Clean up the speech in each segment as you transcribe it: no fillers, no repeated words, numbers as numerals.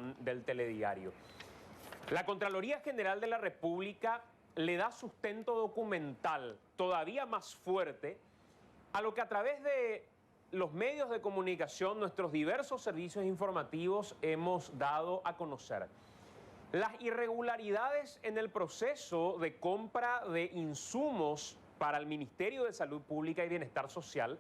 edición del Telediario. La Contraloría General de la República le da sustento documental todavía más fuerte a lo que a través de los medios de comunicación, nuestros diversos servicios informativos hemos dado a conocer. Las irregularidades en el proceso de compra de insumos para el Ministerio de Salud Pública y Bienestar Social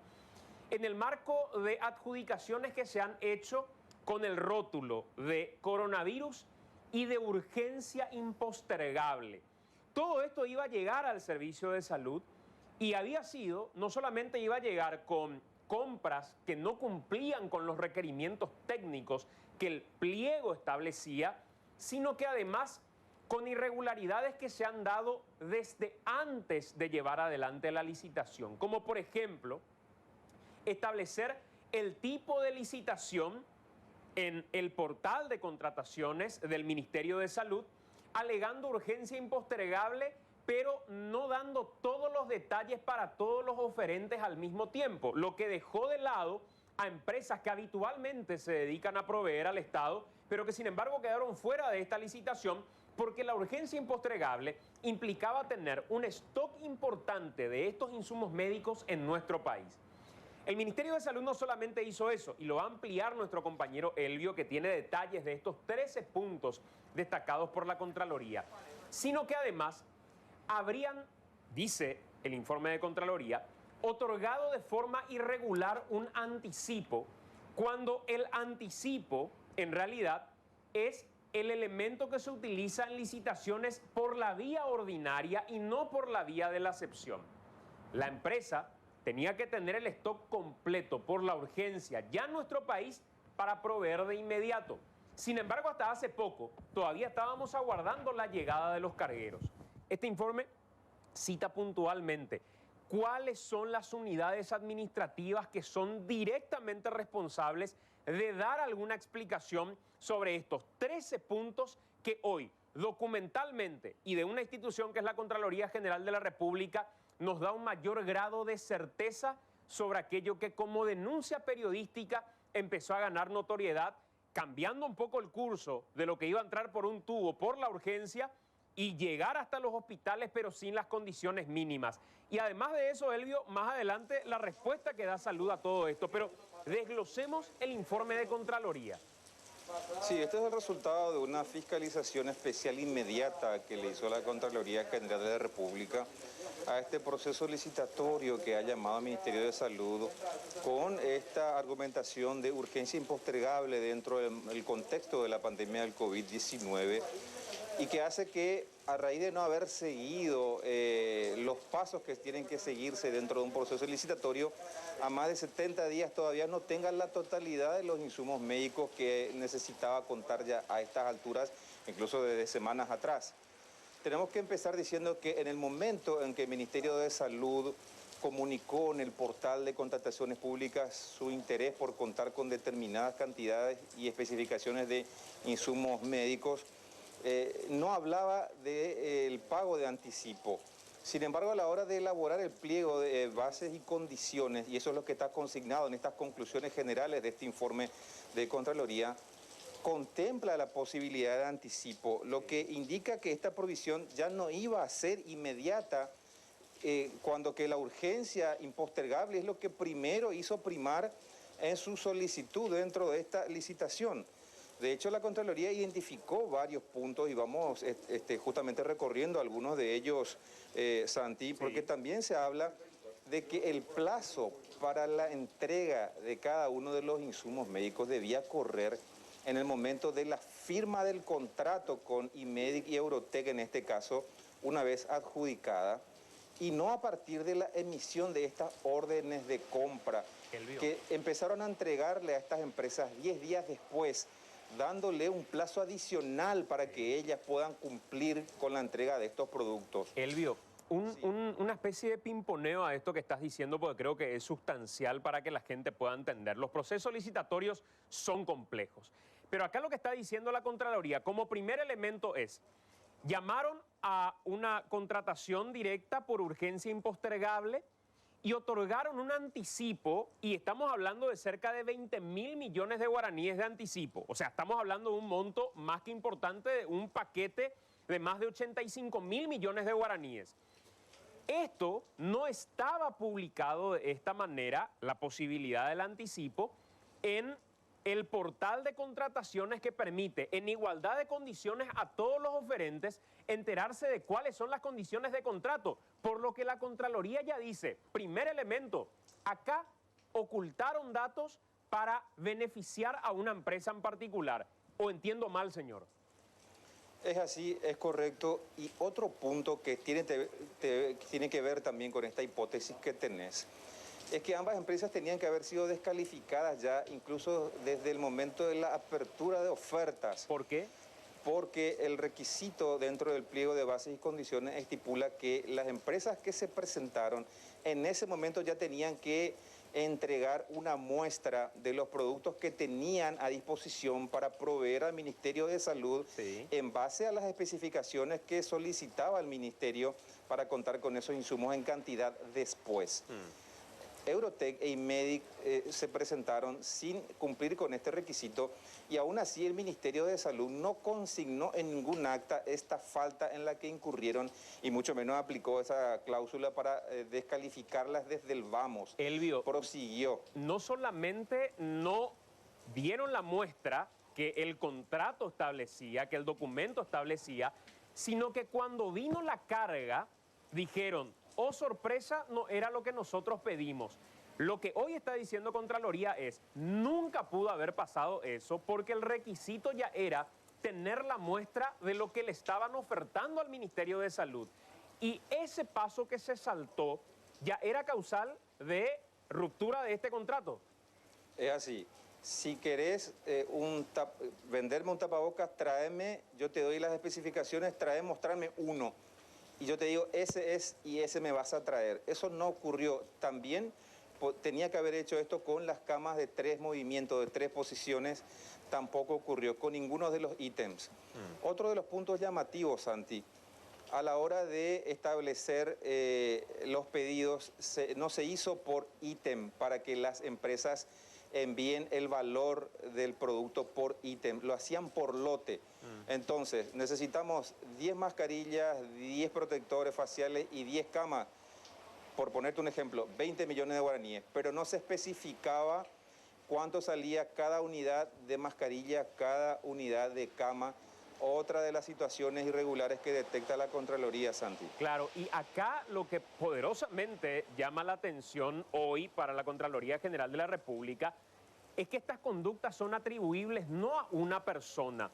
en el marco de adjudicaciones que se han hecho con el rótulo de coronavirus y de urgencia impostergable. Todo esto iba a llegar al servicio de salud y había sido, no solamente iba a llegar con compras que no cumplían con los requerimientos técnicos que el pliego establecía, sino que además con irregularidades que se han dado desde antes de llevar adelante la licitación, como por ejemplo establecer el tipo de licitación en el portal de contrataciones del Ministerio de Salud, alegando urgencia impostergable, pero no dando todos los detalles para todos los oferentes al mismo tiempo, lo que dejó de lado a empresas que habitualmente se dedican a proveer al Estado, pero que sin embargo quedaron fuera de esta licitación porque la urgencia impostergable implicaba tener un stock importante de estos insumos médicos en nuestro país. El Ministerio de Salud no solamente hizo eso, y lo va a ampliar nuestro compañero Elvio, que tiene detalles de estos 13 puntos destacados por la Contraloría, sino que además habrían, dice el informe de Contraloría, otorgado de forma irregular un anticipo, cuando el anticipo en realidad es el elemento que se utiliza en licitaciones por la vía ordinaria y no por la vía de la acepción. La empresa tenía que tener el stock completo por la urgencia ya en nuestro país para proveer de inmediato. Sin embargo, hasta hace poco todavía estábamos aguardando la llegada de los cargueros. Este informe cita puntualmente cuáles son las unidades administrativas que son directamente responsables de dar alguna explicación sobre estos 13 puntos que hoy, documentalmente y de una institución que es la Contraloría General de la República, nos da un mayor grado de certeza sobre aquello que como denuncia periodística empezó a ganar notoriedad, cambiando un poco el curso de lo que iba a entrar por un tubo por la urgencia y llegar hasta los hospitales, pero sin las condiciones mínimas. Y además de eso, Elvio, más adelante la respuesta que da Salud a todo esto, pero desglosemos el informe de Contraloría. Sí, este es el resultado de una fiscalización especial inmediata que le hizo la Contraloría General de la República a este proceso licitatorio que ha llamado al Ministerio de Salud con esta argumentación de urgencia impostergable dentro del contexto de la pandemia del COVID-19 y que hace que a raíz de no haber seguido los pasos que tienen que seguirse dentro de un proceso licitatorio, a más de 70 días todavía no tengan la totalidad de los insumos médicos que necesitaba contar ya a estas alturas, incluso desde semanas atrás. Tenemos que empezar diciendo que en el momento en que el Ministerio de Salud comunicó en el portal de contrataciones públicas su interés por contar con determinadas cantidades y especificaciones de insumos médicos, no hablaba del pago de anticipo. Sin embargo, a la hora de elaborar el pliego de bases y condiciones, y eso es lo que está consignado en estas conclusiones generales de este informe de Contraloría, contempla la posibilidad de anticipo, lo que indica que esta provisión ya no iba a ser inmediata, cuando que la urgencia impostergable es lo que primero hizo primar en su solicitud dentro de esta licitación. De hecho, la Contraloría identificó varios puntos y vamos justamente recorriendo algunos de ellos, Santi, porque también se habla de que el plazo para la entrega de cada uno de los insumos médicos debía correr en el momento de la firma del contrato con IMEDIC y Eurotec, en este caso, una vez adjudicada, y no a partir de la emisión de estas órdenes de compra que empezaron a entregarle a estas empresas 10 días después, dándole un plazo adicional para que ellas puedan cumplir con la entrega de estos productos. Elvio, una especie de pimponeo a esto que estás diciendo, porque creo que es sustancial para que la gente pueda entender. Los procesos licitatorios son complejos, pero acá lo que está diciendo la Contraloría como primer elemento es: llamaron a una contratación directa por urgencia impostergable y otorgaron un anticipo y estamos hablando de cerca de 20.000 millones de guaraníes de anticipo. O sea, estamos hablando de un monto más que importante, de un paquete de más de 85.000 millones de guaraníes. Esto no estaba publicado de esta manera, la posibilidad del anticipo, en el portal de contrataciones que permite, en igualdad de condiciones a todos los oferentes, enterarse de cuáles son las condiciones de contrato. Por lo que la Contraloría ya dice, primer elemento, acá ocultaron datos para beneficiar a una empresa en particular. ¿O entiendo mal, señor? Es así, es correcto. Y otro punto que tiene que ver también con esta hipótesis que tenés, es que ambas empresas tenían que haber sido descalificadas ya, incluso desde el momento de la apertura de ofertas. ¿Por qué? Porque el requisito dentro del pliego de bases y condiciones estipula que las empresas que se presentaron en ese momento ya tenían que entregar una muestra de los productos que tenían a disposición para proveer al Ministerio de Salud, Sí. en base a las especificaciones que solicitaba el Ministerio para contar con esos insumos en cantidad después. Eurotech e Imedic se presentaron sin cumplir con este requisito y aún así el Ministerio de Salud no consignó en ningún acta esta falta en la que incurrieron y mucho menos aplicó esa cláusula para descalificarlas desde el vamos. Elvio, prosiguió. no solamente no dieron la muestra que el contrato establecía, que el documento establecía, sino que cuando vino la carga, dijeron, oh sorpresa, no era lo que nosotros pedimos. Lo que hoy está diciendo Contraloría es, nunca pudo haber pasado eso porque el requisito ya era tener la muestra de lo que le estaban ofertando al Ministerio de Salud. Y ese paso que se saltó ya era causal de ruptura de este contrato. Es así. Si querés venderme un tapabocas, tráeme, yo te doy las especificaciones, mostrarme uno. Y yo te digo, ese es y ese me vas a traer. Eso no ocurrió. También tenía que haber hecho esto con las camas de 3 movimientos, de 3 posiciones. Tampoco ocurrió con ninguno de los ítems. Otro de los puntos llamativos, Santi, a la hora de establecer los pedidos, no se hizo por ítem para que las empresas envíen el valor del producto por ítem, lo hacían por lote. Entonces, necesitamos 10 mascarillas, 10 protectores faciales y 10 camas, por ponerte un ejemplo, 20 millones de guaraníes, pero no se especificaba cuánto salía cada unidad de mascarilla, cada unidad de cama. Otra de las situaciones irregulares que detecta la Contraloría, Santi. Claro, y acá lo que poderosamente llama la atención hoy para la Contraloría General de la República es que estas conductas son atribuibles no a una persona,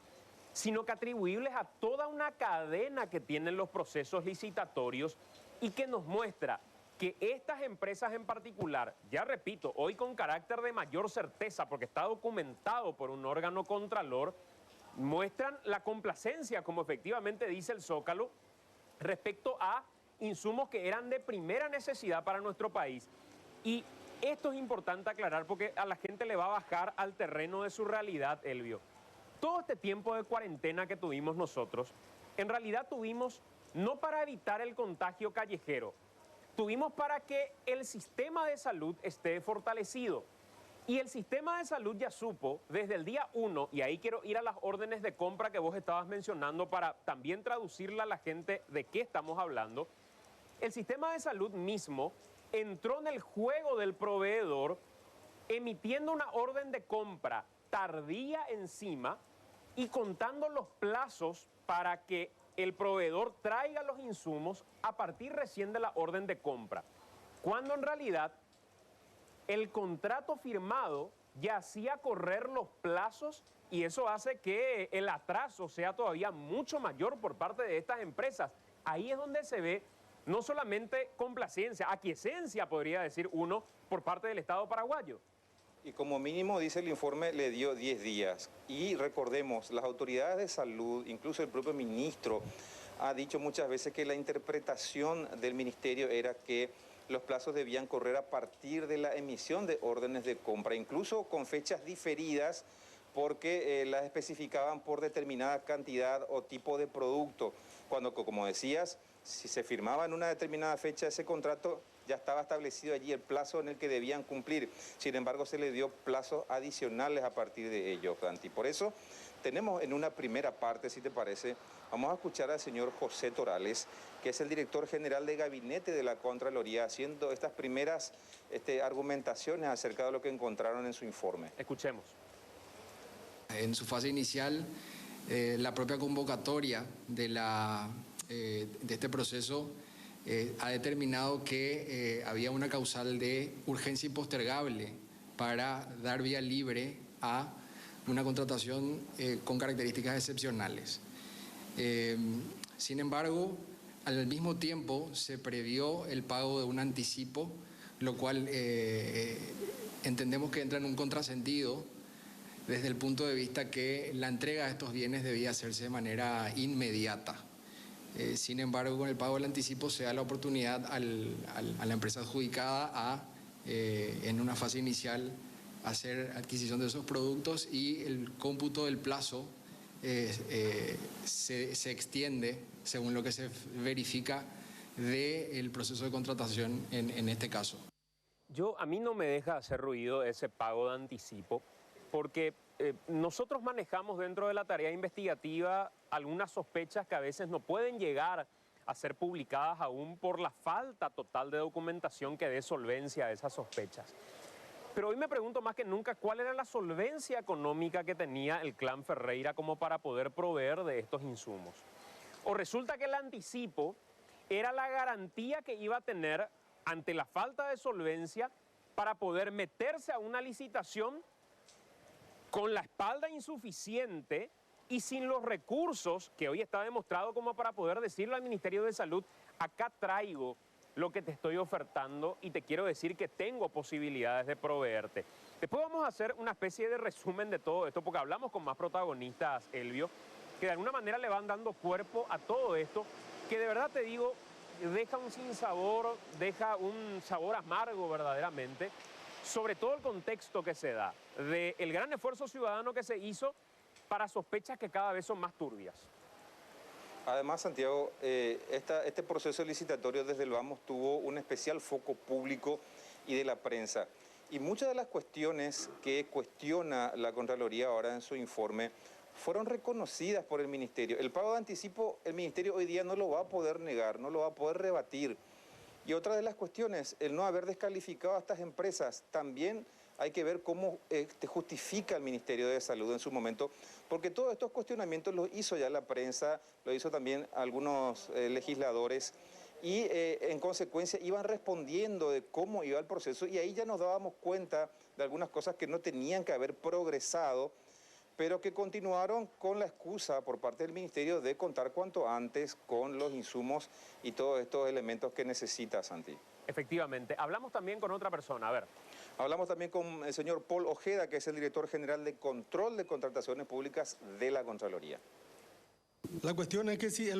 sino que atribuibles a toda una cadena que tienen los procesos licitatorios y que nos muestra que estas empresas en particular, ya repito, hoy con carácter de mayor certeza, porque está documentado por un órgano contralor, muestran la complacencia, como efectivamente dice el Zócalo, respecto a insumos que eran de primera necesidad para nuestro país. Y esto es importante aclarar porque a la gente le va a bajar al terreno de su realidad, Elvio. Todo este tiempo de cuarentena que tuvimos nosotros, en realidad tuvimos no para evitar el contagio callejero, tuvimos para que el sistema de salud esté fortalecido. Y el sistema de salud ya supo desde el día 1, y ahí quiero ir a las órdenes de compra que vos estabas mencionando para también traducirle a la gente de qué estamos hablando. El sistema de salud mismo entró en el juego del proveedor emitiendo una orden de compra tardía encima y contando los plazos para que el proveedor traiga los insumos a partir recién de la orden de compra. Cuando en realidad el contrato firmado ya hacía correr los plazos y eso hace que el atraso sea todavía mucho mayor por parte de estas empresas. Ahí es donde se ve no solamente complacencia, aquiescencia, podría decir uno, por parte del Estado paraguayo. Y como mínimo, dice el informe, le dio 10 días. Y recordemos, las autoridades de salud, incluso el propio ministro, ha dicho muchas veces que la interpretación del ministerio era que los plazos debían correr a partir de la emisión de órdenes de compra, incluso con fechas diferidas, porque las especificaban por determinada cantidad o tipo de producto. Cuando, como decías, si se firmaba en una determinada fecha ese contrato, ya estaba establecido allí el plazo en el que debían cumplir. Sin embargo, se le dio plazos adicionales a partir de ello, Santi. Por eso tenemos en una primera parte, si te parece, vamos a escuchar al señor José Torales, que es el director general de gabinete de la Contraloría, haciendo estas primeras argumentaciones acerca de lo que encontraron en su informe. Escuchemos. En su fase inicial, la propia convocatoria de este proceso ha determinado que había una causal de urgencia impostergable para dar vía libre a una contratación con características excepcionales. Sin embargo, al mismo tiempo se previó el pago de un anticipo, lo cual entendemos que entra en un contrasentido desde el punto de vista que la entrega de estos bienes debía hacerse de manera inmediata. Sin embargo, con el pago del anticipo se da la oportunidad a la empresa adjudicada en una fase inicial, hacer adquisición de esos productos, y el cómputo del plazo se extiende según lo que se verifica del proceso de contratación en este caso. A mí no me deja hacer ruido ese pago de anticipo, porque nosotros manejamos dentro de la tarea investigativa algunas sospechas que a veces no pueden llegar a ser publicadas aún por la falta total de documentación que dé solvencia a esas sospechas. Pero hoy me pregunto más que nunca cuál era la solvencia económica que tenía el clan Ferreira como para poder proveer de estos insumos. O resulta que el anticipo era la garantía que iba a tener ante la falta de solvencia para poder meterse a una licitación con la espalda insuficiente y sin los recursos que hoy está demostrado como para poder decirle al Ministerio de Salud: acá traigo lo que te estoy ofertando y te quiero decir que tengo posibilidades de proveerte. Después vamos a hacer una especie de resumen de todo esto, porque hablamos con más protagonistas, Elvio, que de alguna manera le van dando cuerpo a todo esto, que de verdad te digo, deja un sinsabor, deja un sabor amargo verdaderamente, sobre todo el contexto que se da, del gran esfuerzo ciudadano que se hizo para sospechas que cada vez son más turbias. Además, Santiago, este proceso licitatorio desde el vamos tuvo un especial foco público y de la prensa. Y muchas de las cuestiones que cuestiona la Contraloría ahora en su informe fueron reconocidas por el Ministerio. El pago de anticipo, el Ministerio hoy día no lo va a poder negar, no lo va a poder rebatir. Y otra de las cuestiones, el no haber descalificado a estas empresas, también hay que ver cómo justifica el Ministerio de Salud en su momento, porque todos estos cuestionamientos los hizo ya la prensa, lo hizo también algunos legisladores, y en consecuencia iban respondiendo de cómo iba el proceso, y ahí ya nos dábamos cuenta de algunas cosas que no tenían que haber progresado, pero que continuaron con la excusa por parte del Ministerio de contar cuanto antes con los insumos y todos estos elementos que necesita, Santi. Efectivamente. Hablamos también con otra persona, a ver. Hablamos también con el señor Paul Ojeda, que es el director general de Control de Contrataciones Públicas de la Contraloría. La cuestión es que si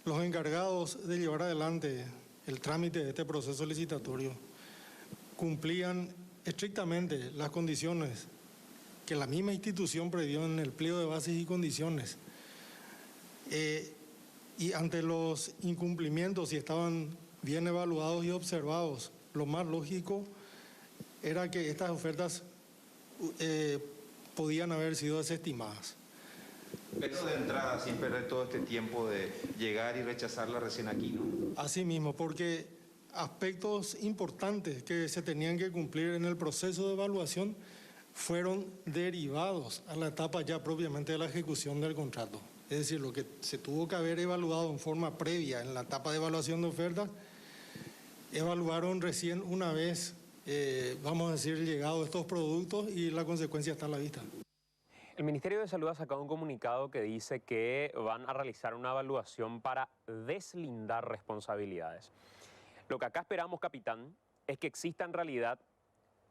los encargados de llevar adelante el trámite de este proceso licitatorio cumplían estrictamente las condiciones que la misma institución previó en el pliego de bases y condiciones, y ante los incumplimientos, si estaban bien evaluados y observados, lo más lógico era que estas ofertas podían haber sido desestimadas. Pero de entrada, sin perder todo este tiempo de llegar y rechazarla recién aquí, ¿no? Así mismo, porque aspectos importantes que se tenían que cumplir en el proceso de evaluación fueron derivados a la etapa ya propiamente de la ejecución del contrato. Es decir, lo que se tuvo que haber evaluado en forma previa en la etapa de evaluación de ofertas, evaluaron recién una vez, vamos a decir, llegados estos productos, y la consecuencia está a la vista. El Ministerio de Salud ha sacado un comunicado que dice que van a realizar una evaluación para deslindar responsabilidades. Lo que acá esperamos, capitán, es que exista en realidad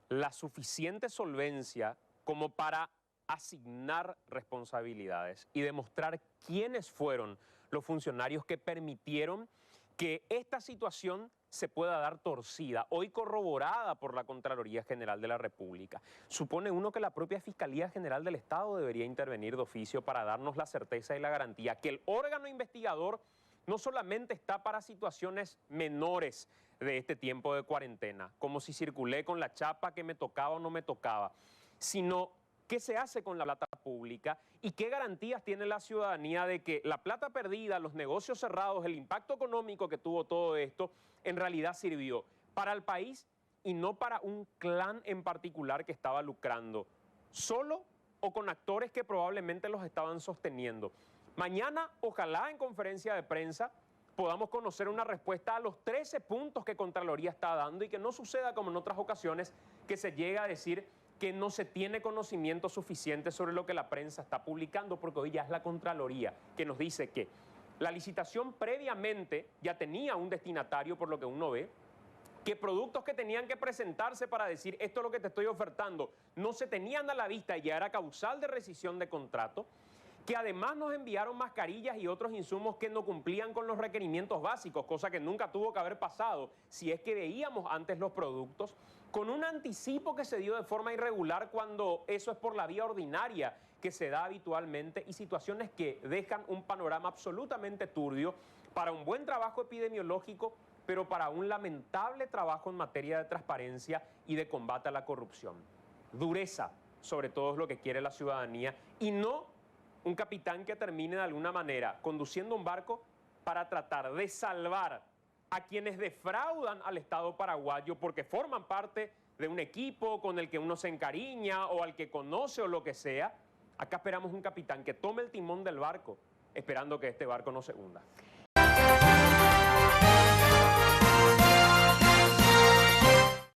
la suficiente solvencia como para asignar responsabilidades y demostrar quiénes fueron los funcionarios que permitieron que esta situación se pueda dar torcida, hoy corroborada por la Contraloría General de la República. Supone uno que la propia Fiscalía General del Estado debería intervenir de oficio para darnos la certeza y la garantía que el órgano investigador no solamente está para situaciones menores de este tiempo de cuarentena, como si circulé con la chapa que me tocaba o no me tocaba, sino qué se hace con la plata pública y qué garantías tiene la ciudadanía de que la plata perdida, los negocios cerrados, el impacto económico que tuvo todo esto, en realidad sirvió para el país y no para un clan en particular que estaba lucrando, solo o con actores que probablemente los estaban sosteniendo. Mañana, ojalá en conferencia de prensa podamos conocer una respuesta a los 13 puntos que Contraloría está dando y que no suceda como en otras ocasiones que se llega a decir que no se tiene conocimiento suficiente sobre lo que la prensa está publicando, porque hoy ya es la Contraloría que nos dice que la licitación previamente ya tenía un destinatario, por lo que uno ve, que productos que tenían que presentarse para decir esto es lo que te estoy ofertando no se tenían a la vista y ya era causal de rescisión de contrato, que además nos enviaron mascarillas y otros insumos que no cumplían con los requerimientos básicos, cosa que nunca tuvo que haber pasado si es que veíamos antes los productos, con un anticipo que se dio de forma irregular cuando eso es por la vía ordinaria que se da habitualmente y situaciones que dejan un panorama absolutamente turbio para un buen trabajo epidemiológico, pero para un lamentable trabajo en materia de transparencia y de combate a la corrupción. Dureza, sobre todo, es lo que quiere la ciudadanía y no un capitán que termine de alguna manera conduciendo un barco para tratar de salvar a quienes defraudan al Estado paraguayo porque forman parte de un equipo con el que uno se encariña o al que conoce o lo que sea. Acá esperamos un capitán que tome el timón del barco, esperando que este barco no se hunda.